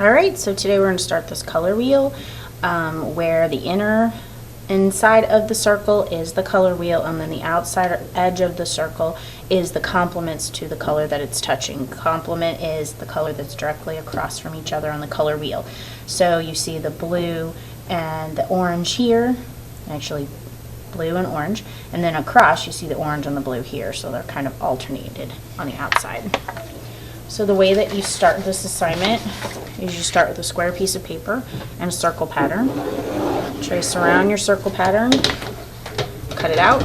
Alright, so today we're going to start this color wheel where the inside of the circle is the color wheel, and then the outside edge of the circle is the complements to the color that it's touching. Complement is the color that's directly across from each other on the color wheel. So you see the blue and the orange here, actually blue and orange, and then across you see the orange and the blue here, so they're kind of alternated on the outside. So the way that you start this assignment is you start with a square piece of paper and a circle pattern. Trace around your circle pattern, cut it out.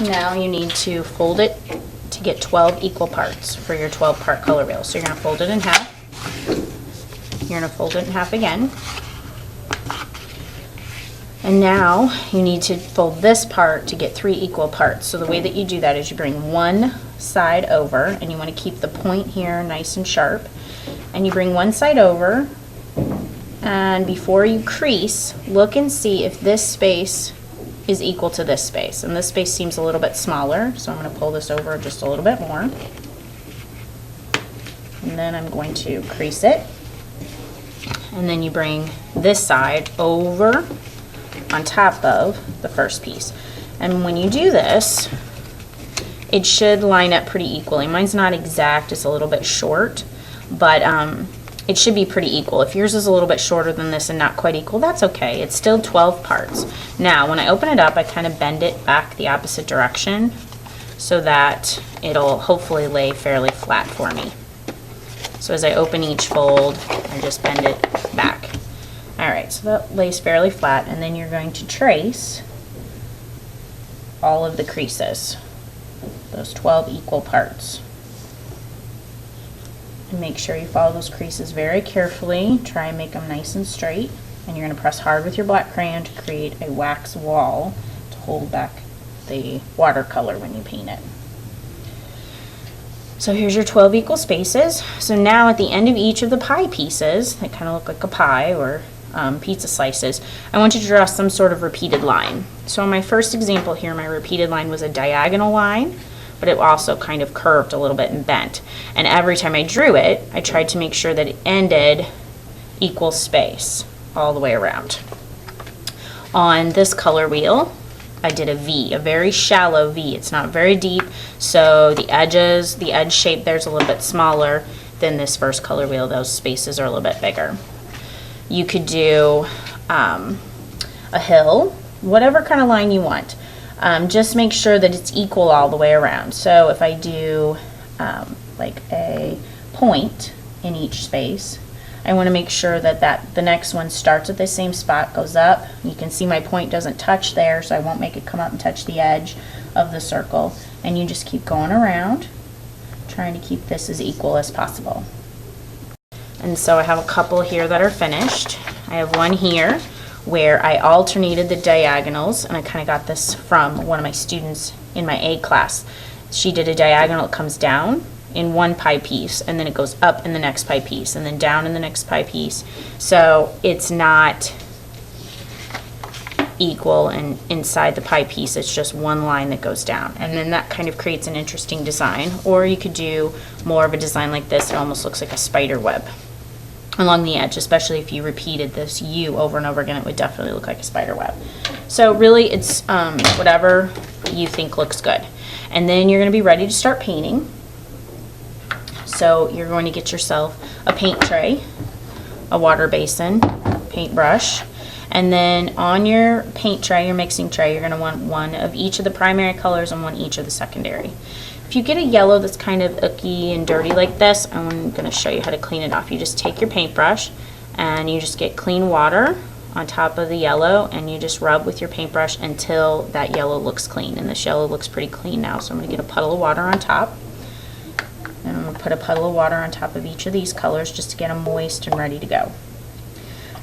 Now you need to fold it to get 12 equal parts for your 12-part color wheel. So you're going to fold it in half. You're going to fold it in half again. And now you need to fold this part to get 3 equal parts. So the way that you do that is you bring one side over, and you want to keep the point here nice and sharp. And you bring one side over, and before you crease, look and see if this space is equal to this space. And this space seems a little bit smaller, so I'm going to pull this over just a little bit more. And then I'm going to crease it. And then you bring this side over on top of the first piece. And when you do this, it should line up pretty equally. Mine's not exact, it's a little bit short, but it should be pretty equal. If yours is a little bit shorter than this and not quite equal, that's okay. It's still 12 parts. Now, when I open it up, I kind of bend it back the opposite direction so that it'll hopefully lay fairly flat for me. So as I open each fold, I just bend it back. Alright, so that lays fairly flat, and then you're going to trace all of the creases, those 12 equal parts. And make sure you follow those creases very carefully. Try and make them nice and straight. And you're going to press hard with your black crayon to create a wax wall to hold back the watercolor when you paint it. So here's your 12 equal spaces. So now at the end of each of the pie pieces, that kind of look like a pie or pizza slices, I want you to draw some sort of repeated line. So in my first example here, my repeated line was a diagonal line, but it also kind of curved a little bit and bent. And every time I drew it, I tried to make sure that it ended equal space all the way around. On this color wheel, I did a V, a very shallow V. It's not very deep, so the edge shape there's a little bit smaller than this first color wheel. Those spaces are a little bit bigger. You could do a hill, whatever kind of line you want. Just make sure that it's equal all the way around. So if I do like a point in each space, I want to make sure that the next one starts at the same spot, goes up. You can see my point doesn't touch there, so I won't make it come up and touch the edge of the circle. And you just keep going around, trying to keep this as equal as possible. And so I have a couple here that are finished. I have one here where I alternated the diagonals, and I kind of got this from one of my students in my A class. She did a diagonal, it comes down in one pie piece, and then it goes up in the next pie piece, and then down in the next pie piece. So it's not equal and inside the pie piece, it's just one line that goes down. And then that kind of creates an interesting design. Or you could do more of a design like this. It almost looks like a spider web along the edge, especially if you repeated this U over and over again, it would definitely look like a spider web. So really it's whatever you think looks good. And then you're going to be ready to start painting. So you're going to get yourself a paint tray, a water basin, paintbrush, and then on your paint tray, your mixing tray, you're going to want one of each of the primary colors and one each of the secondary. If you get a yellow that's kind of icky and dirty like this, I'm going to show you how to clean it off. You just take your paintbrush and you just get clean water on top of the yellow, and you just rub with your paintbrush until that yellow looks clean. And this yellow looks pretty clean now, so I'm going to get a puddle of water on top. And I'm going to put a puddle of water on top of each of these colors just to get them moist and ready to go.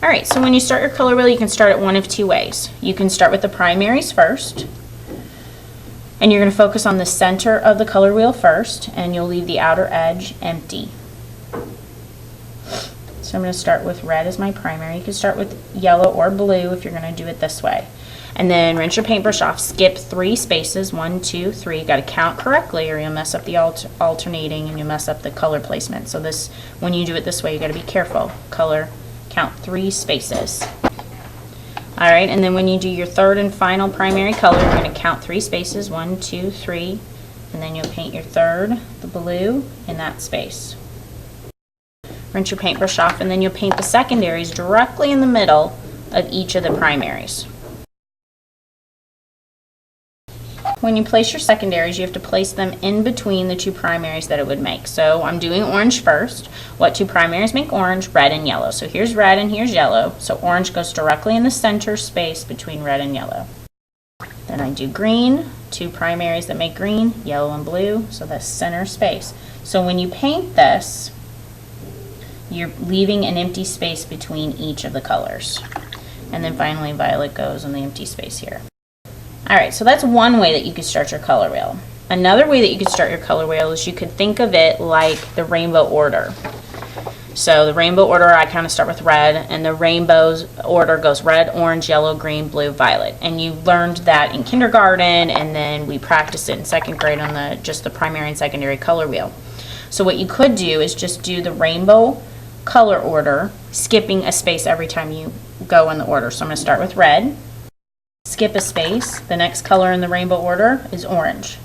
Alright, so when you start your color wheel, you can start it one of two ways. You can start with the primaries first, and you're going to focus on the center of the color wheel first, and you'll leave the outer edge empty. So I'm going to start with red as my primary. You can start with yellow or blue if you're going to do it this way. And then rinse your paintbrush off, skip 3 spaces, 1, 2, 3. You got to count correctly or you'll mess up the alternating and you'll mess up the color placement. So this, when you do it this way, you got to be careful. Color, count 3 spaces. All right, and then when you do your third and final primary color, you're going to count 3 spaces, 1, 2, 3, and then you'll paint your third, the blue, in that space. Rinse your paintbrush off, and then you'll paint the secondaries directly in the middle of each of the primaries. When you place your secondaries, you have to place them in between the 2 primaries that it would make. So I'm doing orange first. What 2 primaries make orange? Red and yellow. So here's red and here's yellow. So orange goes directly in the center space between red and yellow. Then I do green, 2 primaries that make green, yellow and blue, so that's center space. So when you paint this, you're leaving an empty space between each of the colors. And then finally violet goes in the empty space here. Alright, so that's one way that you could start your color wheel. Another way that you could start your color wheel is you could think of it like the rainbow order. So the rainbow order, I kind of start with red, and the rainbow's order goes red, orange, yellow, green, blue, violet. And you learned that in kindergarten, and then we practiced it in 2nd grade on just the primary and secondary color wheel. So what you could do is just do the rainbow color order, skipping a space every time you go in the order. So I'm going to start with red. Skip a space. The next color in the rainbow order is orange.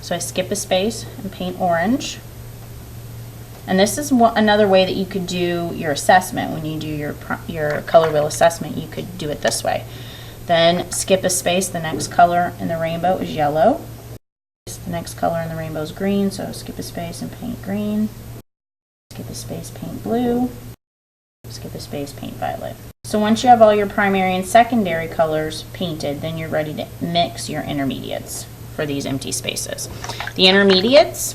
So I skip a space and paint orange. And this is another way that you could do your assessment. When you do your color wheel assessment, you could do it this way. Then skip a space. The next color in the rainbow is yellow. The next color in the rainbow is green, so skip a space and paint green. Skip a space, paint blue. Skip a space, paint violet. So once you have all your primary and secondary colors painted, then you're ready to mix your intermediates for these empty spaces. The intermediates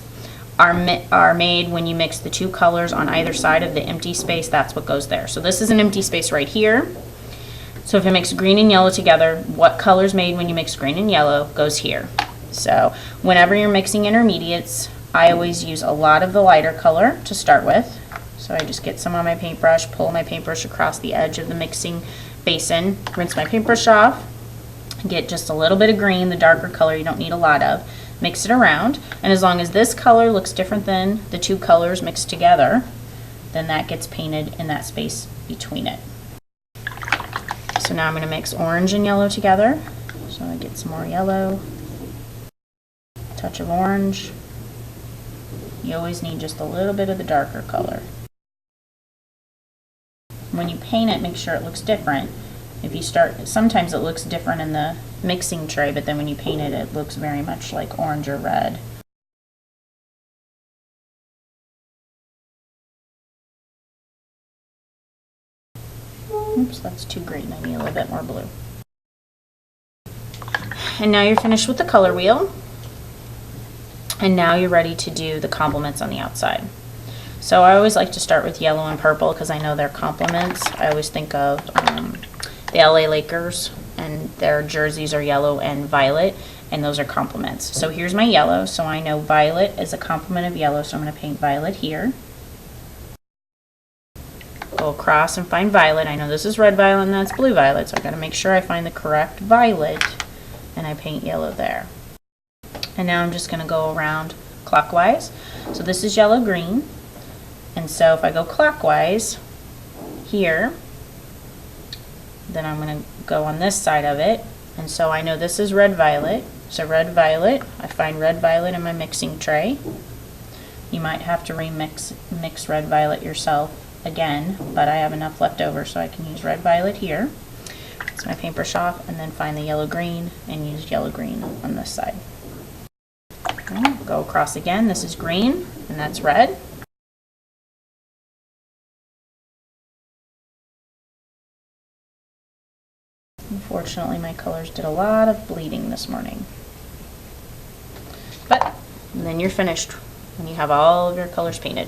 are made when you mix the 2 colors on either side of the empty space. That's what goes there. So this is an empty space right here. So if I mix green and yellow together, what color's made when you mix green and yellow goes here. So whenever you're mixing intermediates, I always use a lot of the lighter color to start with. So I just get some on my paintbrush, pull my paintbrush across the edge of the mixing basin, rinse my paintbrush off, get just a little bit of green, the darker color you don't need a lot of, mix it around, and as long as this color looks different than the 2 colors mixed together, then that gets painted in that space between it. So now I'm going to mix orange and yellow together. So I get some more yellow, touch of orange. You always need just a little bit of the darker color. When you paint it, make sure it looks different. If you start, sometimes it looks different in the mixing tray, but then when you paint it, it looks very much like orange or red. Oops, that's too green. I need a little bit more blue. And now you're finished with the color wheel. And now you're ready to do the complements on the outside. So I always like to start with yellow and purple because I know they're complements. I always think of the LA Lakers, and their jerseys are yellow and violet, and those are complements. So here's my yellow, so I know violet is a complement of yellow, so I'm going to paint violet here. Go across and find violet. I know this is red violet and that's blue violet, so I've got to make sure I find the correct violet, and I paint yellow there. And now I'm just going to go around clockwise. So this is yellow green, and so if I go clockwise here, then I'm going to go on this side of it, and so I know this is red violet. So red violet, I find red violet in my mixing tray. You might have to mix red violet yourself again, but I have enough left over so I can use red violet here. Rinse my paintbrush off, and then find the yellow green and use yellow green on this side. Okay, go across again. This is green and that's red. Unfortunately, my colors did a lot of bleeding this morning. But then you're finished when you have all of your colors painted.